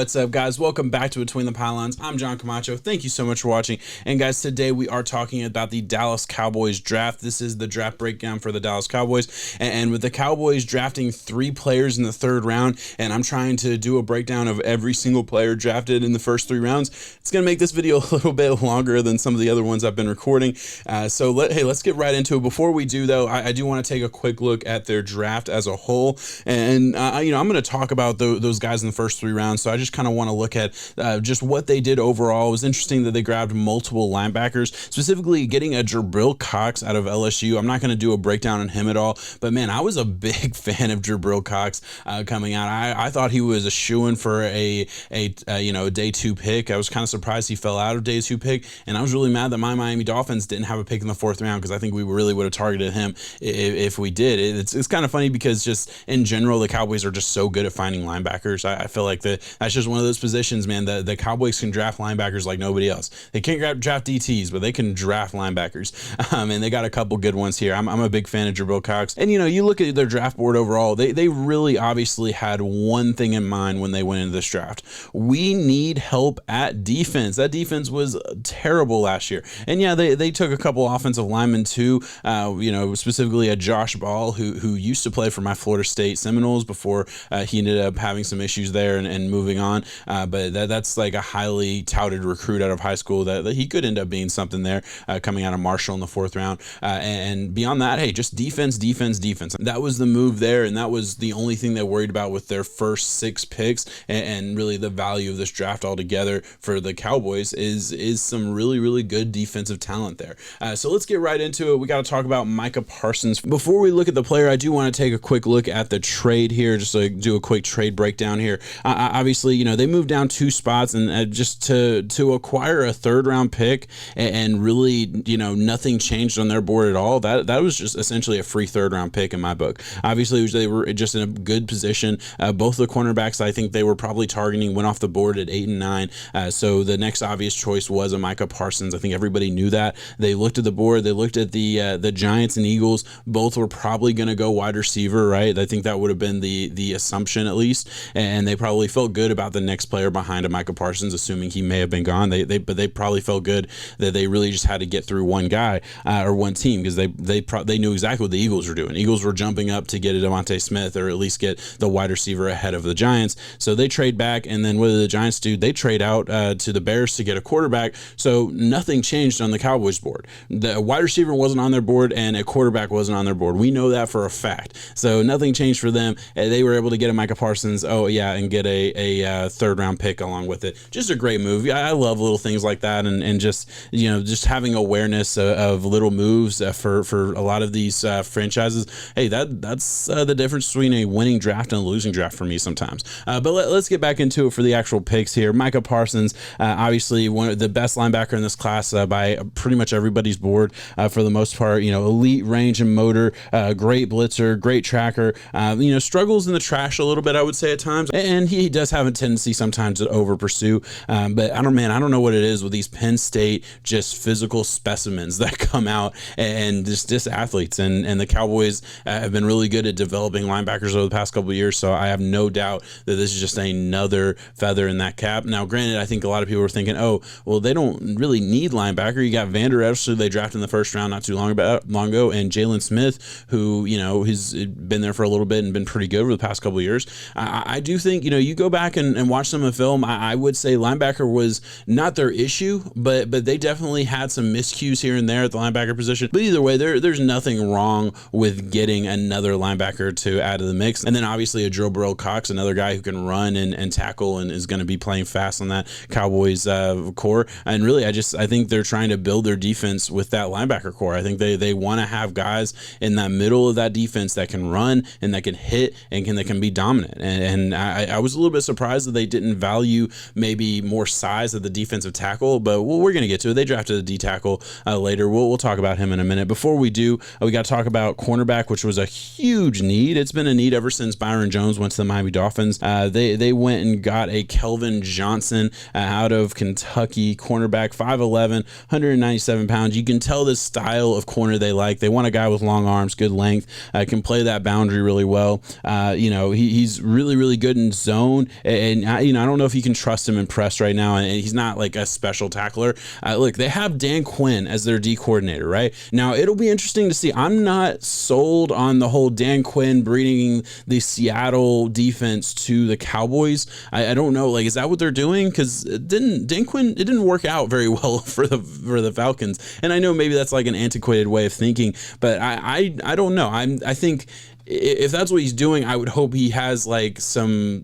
What's up, guys? Welcome back to Between the Pylons. I'm John Camacho. Thank you so much for watching. And guys, today we are talking about the Dallas Cowboys draft. This is the draft breakdown for the Dallas Cowboys. And with the Cowboys drafting 3 players in the 3rd round, and I'm trying to do a breakdown of every single player drafted in the first 3 rounds, it's going to make this video a little bit longer than some of the other ones I've been recording. Let's get right into it. Before we do, though, I do want to take a quick look at their draft as a whole. And, I'm going to talk about those guys in the first 3 rounds. So I just kind of want to look at just what they did overall. It was interesting that they grabbed multiple linebackers, specifically getting a Jabril Cox out of LSU. I'm not going to do a breakdown on him at all, but man, I was a big fan of Jabril Cox coming out. I thought he was a shoo-in for a day 2 pick. I was kind of surprised he fell out of day 2 pick, and I was really mad that my Miami Dolphins didn't have a pick in the 4th round, because I think we really would have targeted him if we did. It's kind of funny because just in general, the Cowboys are just so good at finding linebackers. I feel like that's just one of those positions, man. The Cowboys can draft linebackers like nobody else. They can't draft DTs, but they can draft linebackers. And they got a couple good ones here. I'm a big fan of Jabril Cox. And, you look at their draft board overall, they really obviously had one thing in mind when they went into this draft. We need help at defense. That defense was terrible last year. And yeah, they took a couple offensive linemen too, specifically a Josh Ball, who used to play for my Florida State Seminoles before he ended up having some issues there and moving on. But that's like a highly touted recruit out of high school that he could end up being something there coming out of Marshall in the 4th round. And beyond that, hey, just defense. That was the move there, and that was the only thing they worried about with their first 6 picks. And really the value of this draft altogether for the Cowboys is some really, really good defensive talent there. So let's get right into it. We got to talk about Micah Parsons. Before we look at the player, I do want to take a quick look at the trade here, just to do a quick trade breakdown here. Obviously, they moved down 2 spots and just to acquire a 3rd round pick and really, nothing changed on their board at all. That was just essentially a free 3rd round pick in my book. Obviously, they were just in a good position. Both the cornerbacks I think they were probably targeting went off the board at 8 and 9. So the next obvious choice was a Micah Parsons. I think everybody knew that. They looked at the board. They looked at the Giants and Eagles. Both were probably going to go wide receiver, right? I think that would have been the assumption at least. And they probably felt good about the next player behind a Micah Parsons, assuming he may have been gone. But they probably felt good that they really just had to get through one guy or one team, because they knew exactly what the Eagles were doing. Eagles were jumping up to get a Devontae Smith or at least get the wide receiver ahead of the Giants. So they trade back, and then what do the Giants do? They trade out to the Bears to get a quarterback. So nothing changed on the Cowboys board. The wide receiver wasn't on their board, and a quarterback wasn't on their board. We know that for a fact. So nothing changed for them. They were able to get a Micah Parsons, and get a 3rd round pick along with it. Just a great move. I love little things like that, and just having awareness of little moves for a lot of these franchises. Hey, that's the difference between a winning draft and a losing draft for me sometimes. But let's get back into it for the actual picks here. Micah Parsons, obviously one of the best linebacker in this class by pretty much everybody's board for the most part. Elite range and motor, great blitzer, great tracker. Struggles in the trash a little bit, I would say, at times, and he does have a tendency sometimes to over pursue. But I don't know what it is with these Penn State just physical specimens that come out and just athletes, and the Cowboys have been really good at developing linebackers over the past couple of years. So I have no doubt that this is just another feather in that cap. Now, granted, I think a lot of people are thinking, oh, well, they don't really need linebacker. You got Vander Esch, who they drafted in the 1st round not too long ago, and Jalen Smith, who has been there for a little bit and been pretty good over the past couple of years. I do think you go back and watch some of the film. I would say linebacker was not their issue, but they definitely had some miscues here and there at the linebacker position. But either way, there's nothing wrong with getting another linebacker to add to the mix. And then obviously a Jabril Cox, another guy who can run and tackle and is going to be playing fast on that Cowboys core. And really, I think they're trying to build their defense with that linebacker core. I think they want to have guys in that middle of that defense that can run and that can hit and that can be dominant. And I was a little bit surprised that they didn't value maybe more size at the defensive tackle, but we're going to get to it. They drafted a D tackle later. We'll talk about him in a minute. Before we do, we got to talk about cornerback, which was a huge need. It's been a need ever since Byron Jones went to the Miami Dolphins. They went and got a Kelvin Johnson out of Kentucky, cornerback, 5'11", 197 pounds. You can tell this style of corner they like. They want a guy with long arms, good length, can play that boundary really well. He's really, really good in zone. and I don't know if you can trust him in press right now, and he's not like a special tackler. Look, they have Dan Quinn as their D coordinator, right? Now, it'll be interesting to see. I'm not sold on the whole Dan Quinn bringing the Seattle defense to the Cowboys. I don't know, like, is that what they're doing? Because Dan Quinn, it didn't work out very well for the Falcons, and I know maybe that's like an antiquated way of thinking, but I don't know. I think if that's what he's doing, I would hope he has like some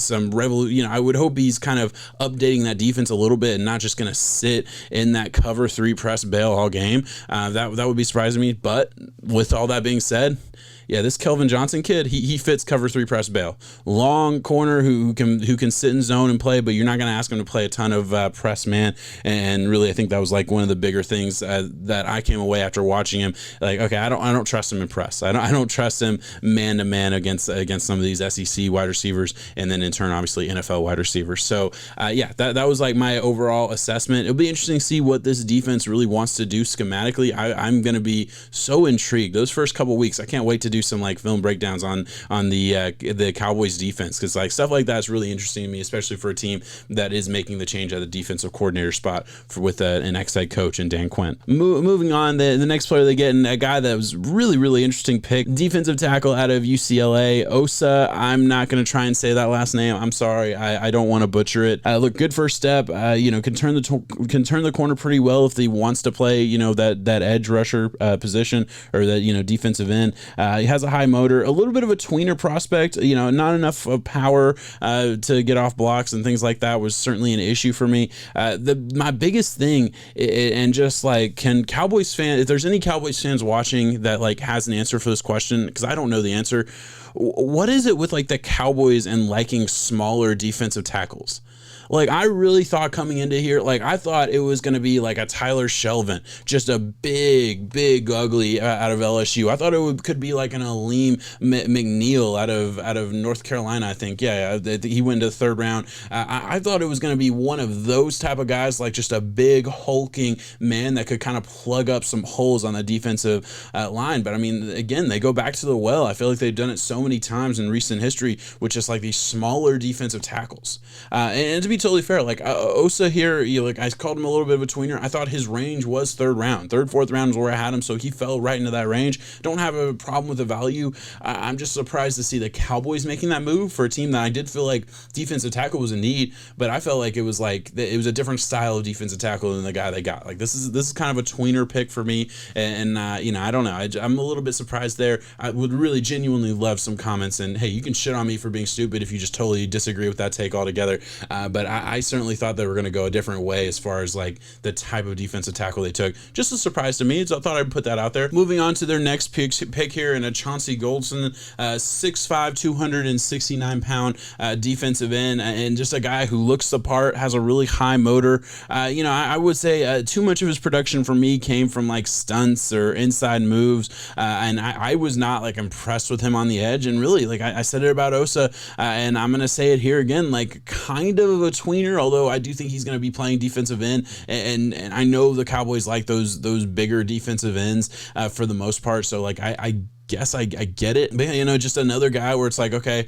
revolution. I would hope he's kind of updating that defense a little bit and not just going to sit in that cover 3 press bail all game. That would be surprising me. But with all that being said, yeah, this Kelvin Johnson kid, he fits cover 3 press bail. Long corner who can sit in zone and play, but you're not going to ask him to play a ton of press man. And really, I think that was like one of the bigger things that I came away after watching him. Like, okay, I don't trust him in press. I don't trust him man to man against some of these SEC wide receivers, and then in turn, obviously NFL wide receivers. So that was like my overall assessment. It'll be interesting to see what this defense really wants to do schematically. I'm going to be so intrigued. Those first couple weeks, I can't wait to do some like film breakdowns on the Cowboys defense, because like stuff like that is really interesting to me, especially for a team that is making the change at the defensive coordinator spot with an ex-head coach and Dan Quinn. Moving on, the next player they get, and a guy that was really interesting pick, defensive tackle out of UCLA, Osa. I'm not going to try and say that last name. I'm sorry. I don't want to butcher it. Look, good first step. Can turn the corner pretty well if he wants to play that edge rusher position, or that defensive end. He has a high motor, a little bit of a tweener prospect, not enough power to get off blocks and things like that was certainly an issue for me. My biggest thing, and just like, can Cowboys fans, if there's any Cowboys fans watching that like has an answer for this question, because I don't know the answer, what is it with like the Cowboys and liking smaller defensive tackles? Like, I really thought coming into here, like, I thought it was going to be like a Tyler Shelvin, just a big ugly out of LSU. I thought it could be like an Aleem McNeil out of North Carolina, I think. Yeah, he went to the 3rd round. I thought it was going to be one of those type of guys, like just a big hulking man that could kind of plug up some holes on the defensive line. But I mean, again, they go back to the well. I feel like they've done it so many times in recent history with just like these smaller defensive tackles. And to be totally fair, like Osa here, I called him a little bit of a tweener. I thought his range was 3rd round. 3rd, 4th round is where I had him, so he fell right into that range. Don't have a problem with the value. I'm just surprised to see the Cowboys making that move for a team that I did feel like defensive tackle was in need, but I felt like it was a different style of defensive tackle than the guy they got. Like, this is kind of a tweener pick for me, and I don't know. I'm a little bit surprised there. I would really genuinely love some comments, and hey, you can shit on me for being stupid if you just totally disagree with that take altogether. But I certainly thought they were going to go a different way as far as like the type of defensive tackle they took. Just a surprise to me, so I thought I'd put that out there. Moving on to their next pick here, in a Chauncey Goldson, 6'5", 269-pound defensive end, and just a guy who looks the part, has a really high motor. I would say too much of his production for me came from like stunts or inside moves, and I was not like impressed with him on the edge. And really, like I said it about Osa, and I'm going to say it here again, like kind of a tweener, although I do think he's going to be playing defensive end, and I know the Cowboys like those bigger defensive ends for the most part, so like I guess I get it, but just another guy where it's like, okay,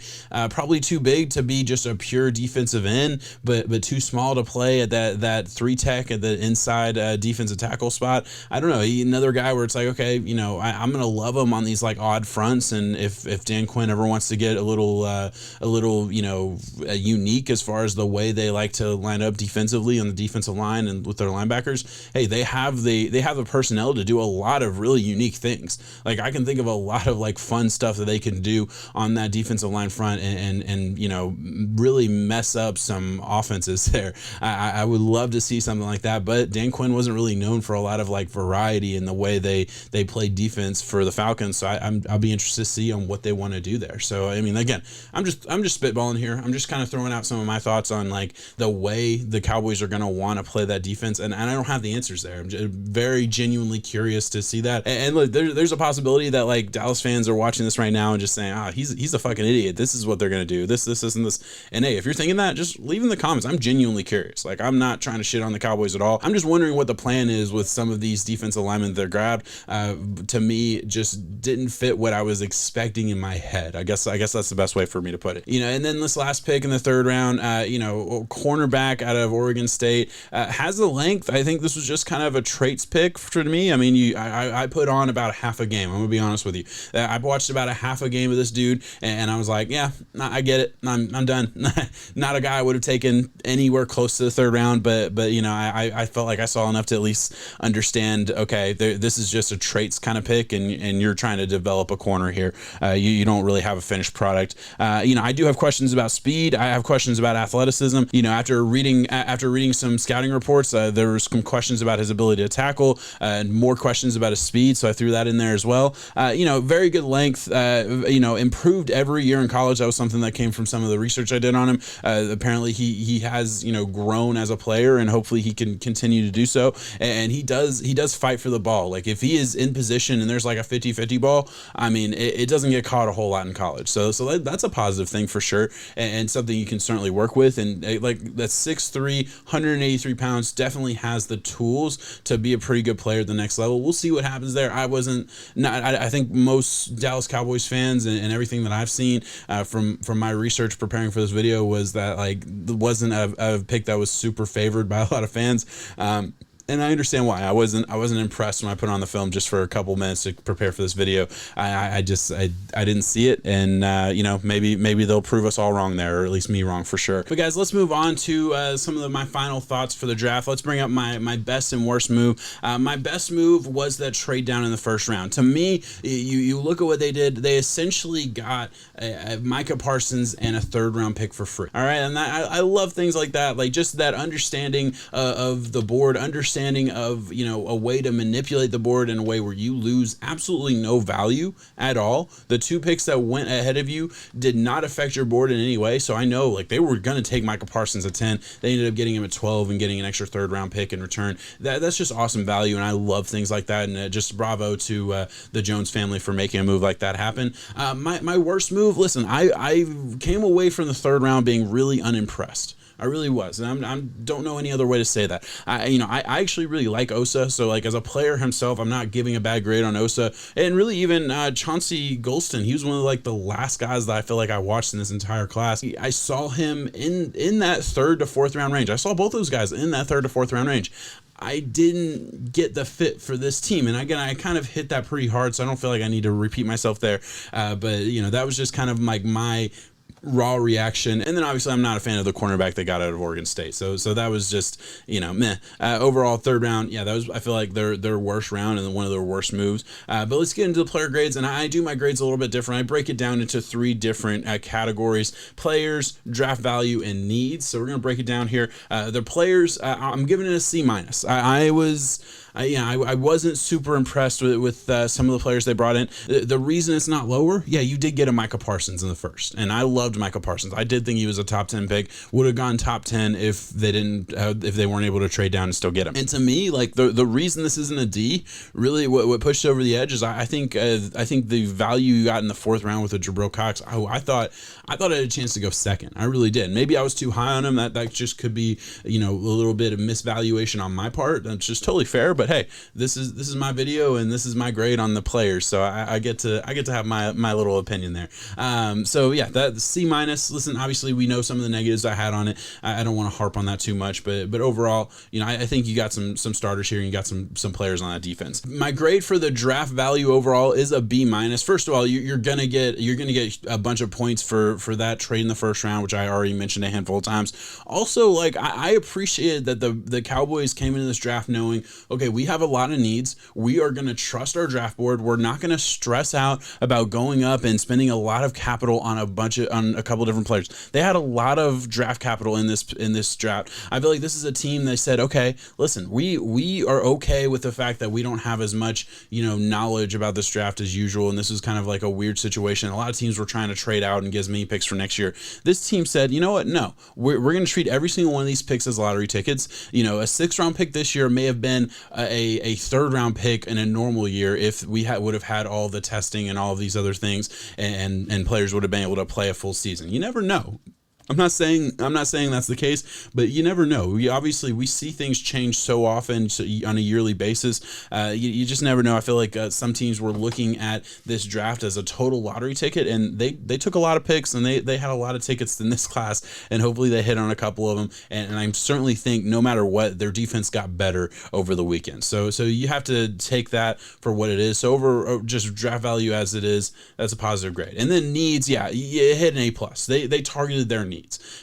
probably too big to be just a pure defensive end, but too small to play at that 3 tech at the inside defensive tackle spot. I don't know, another guy where it's like, okay, I'm gonna love him on these like odd fronts, and if Dan Quinn ever wants to get a little unique as far as the way they like to line up defensively on the defensive line and with their linebackers, hey, they have the personnel to do a lot of really unique things. Like, I can think of a lot of like fun stuff that they can do on that defensive line front and really mess up some offenses there. I would love to see something like that, but Dan Quinn wasn't really known for a lot of like variety in the way they play defense for the Falcons, so I'll be interested to see on what they want to do there. So I mean, again, I'm just spitballing here. I'm just kind of throwing out some of my thoughts on like the way the Cowboys are going to want to play that defense, and I don't have the answers there. I'm just very genuinely curious to see that, and look, there's a possibility that like Dallas fans are watching this right now and just saying, he's a fucking idiot. This is what they're going to do. This, and this. And hey, if you're thinking that, just leave in the comments. I'm genuinely curious. Like, I'm not trying to shit on the Cowboys at all. I'm just wondering what the plan is with some of these defensive linemen that they're grabbed. To me, just didn't fit what I was expecting in my head. I guess that's the best way for me to put it. And then this last pick in the third round, cornerback out of Oregon State, has the length. I think this was just kind of a traits pick for me. I mean, I put on about half a game. I'm gonna be honest with you. I watched about a half a game of this dude, and I was like, yeah, I get it. I'm done. Not a guy I would have taken anywhere close to the third round, but I felt like I saw enough to at least understand, okay, this is just a traits kind of pick, and you're trying to develop a corner here. You don't really have a finished product. I do have questions about speed. I have questions about athleticism. After reading some scouting reports, there were some questions about his ability to tackle, and more questions about his speed, so I threw that in there as well. Very good length, improved every year in college. That was something that came from some of the research I did on him. Apparently he has, grown as a player, and hopefully he can continue to do so. And he does fight for the ball. Like, if he is in position and there's like a 50-50 ball, I mean, it doesn't get caught a whole lot in college. So that's a positive thing for sure, and something you can certainly work with. And like, that's 6'3", 183 pounds, definitely has the tools to be a pretty good player at the next level. We'll see what happens there. I think most Dallas Cowboys fans and everything that I've seen from my research preparing for this video was that, like, it wasn't a pick that was super favored by a lot of fans. And I understand why. I wasn't impressed when I put on the film just for a couple minutes to prepare for this video. I didn't see it, and maybe they'll prove us all wrong there, or at least me wrong for sure. But guys, let's move on to some of my final thoughts for the draft. Let's bring up my best and worst move. My best move was that trade down in the first round. To me, you look at what they did. They essentially got a Micah Parsons and a third round pick for free. All right, and I love things like that, like just that understanding of the board, understanding of a way to manipulate the board in a way where you lose absolutely no value at all. The two picks that went ahead of you did not affect your board in any way. So I know, like, they were going to take Micah Parsons at 10. They ended up getting him at 12 and getting an extra third round pick in return. That's just awesome value, and I love things like that. And just bravo to the Jones family for making a move like that happen. My worst move, listen, I came away from the third round being really unimpressed. I really was, and I don't know any other way to say that. I actually really like Osa, so like as a player himself, I'm not giving a bad grade on Osa, and really even Chauncey Golston. He was one of like the last guys that I feel like I watched in this entire class. I saw him in that third to fourth round range. I saw both those guys in that third to fourth round range. I didn't get the fit for this team, and again, I kind of hit that pretty hard, so I don't feel like I need to repeat myself there. But that was just kind of like my raw reaction. And then obviously I'm not a fan of the cornerback they got out of Oregon State. So that was just, meh. Overall, third round, yeah, that was, I feel like their worst round and one of their worst moves. But let's get into the player grades, and I do my grades a little bit different. I break it down into three different categories: players, draft value, and needs. So we're going to break it down here. The players, I'm giving it a C-. I wasn't super impressed with some of the players they brought in. The reason it's not lower, yeah, you did get a Micah Parsons in the first, and I loved Micah Parsons. I did think he was a top 10 pick. Would have gone top 10 if they weren't able to trade down and still get him. And to me, like the reason this isn't a D, really what pushed over the edge is I think the value you got in the fourth round with a Jabril Cox, I thought I had a chance to go second. I really did. Maybe I was too high on him. That just could be a little bit of misvaluation on my part. That's just totally fair. But hey, this is my video and this is my grade on the players, so I get to have my little opinion there. So yeah, that C-. Listen, obviously we know some of the negatives I had on it. I don't want to harp on that too much, but overall, I think you got some starters here and you got some players on that defense. My grade for the draft value overall is a B-. First of all, you're gonna get a bunch of points for that trade in the first round, which I already mentioned a handful of times. Also, like I appreciated that the Cowboys came into this draft knowing, okay, we have a lot of needs. We are going to trust our draft board. We're not going to stress out about going up and spending a lot of capital on on a couple different players. They had a lot of draft capital in this draft. I feel like this is a team that said, okay, listen, we are okay with the fact that we don't have as much, knowledge about this draft as usual, and this is kind of like a weird situation. A lot of teams were trying to trade out and get as many picks for next year. This team said, you know what? No, we're going to treat every single one of these picks as lottery tickets. A 6th round pick this year may have been a 3rd round pick in a normal year if we would have had all the testing and all of these other things, and players would have been able to play a full season. You never know. I'm not saying that's the case, but you never know. We see things change so often on a yearly basis. You just never know. I feel like some teams were looking at this draft as a total lottery ticket, and they took a lot of picks, and they had a lot of tickets in this class, and hopefully they hit on a couple of them. And I certainly think no matter what, their defense got better over the weekend. So you have to take that for what it is. So over just draft value as it is, that's a positive grade. And then needs, you hit an A+. They targeted their needs.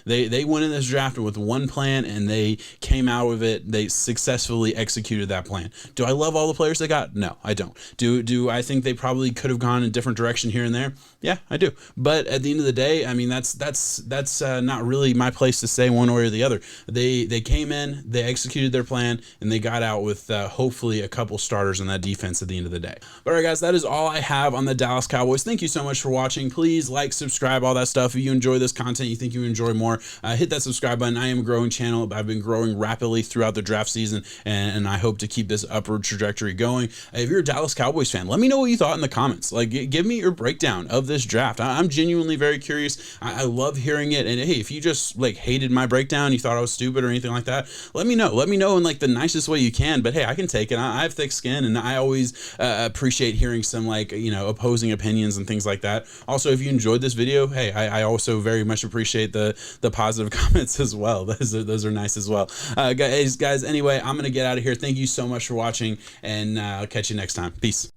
They went in this draft with one plan, and they came out of it. They successfully executed that plan. Do I love all the players they got? No, I don't. Do I think they probably could have gone in a different direction here and there? Yeah, I do. But at the end of the day, I mean, that's not really my place to say one way or the other. They came in, they executed their plan, and they got out with hopefully a couple starters on that defense at the end of the day. But all right, guys, that is all I have on the Dallas Cowboys. Thank you so much for watching. Please like, subscribe, all that stuff. If you enjoy this content, you think you enjoy more, hit that subscribe button. I am a growing channel. I've been growing rapidly throughout the draft season, and I hope to keep this upward trajectory going. If you're a Dallas Cowboys fan, let me know what you thought in the comments. Like, give me your breakdown of this draft. I'm genuinely very curious. I love hearing it. And hey, if you just hated my breakdown, you thought I was stupid or anything like that, let me know. Let me know in the nicest way you can. But hey, I can take it. I have thick skin, and I always appreciate hearing some opposing opinions and things like that. Also, if you enjoyed this video, hey, I also very much appreciate the positive comments as well. Those are nice as well. Guys, anyway, I'm gonna get out of here. Thank you so much for watching, and I'll catch you next time. Peace.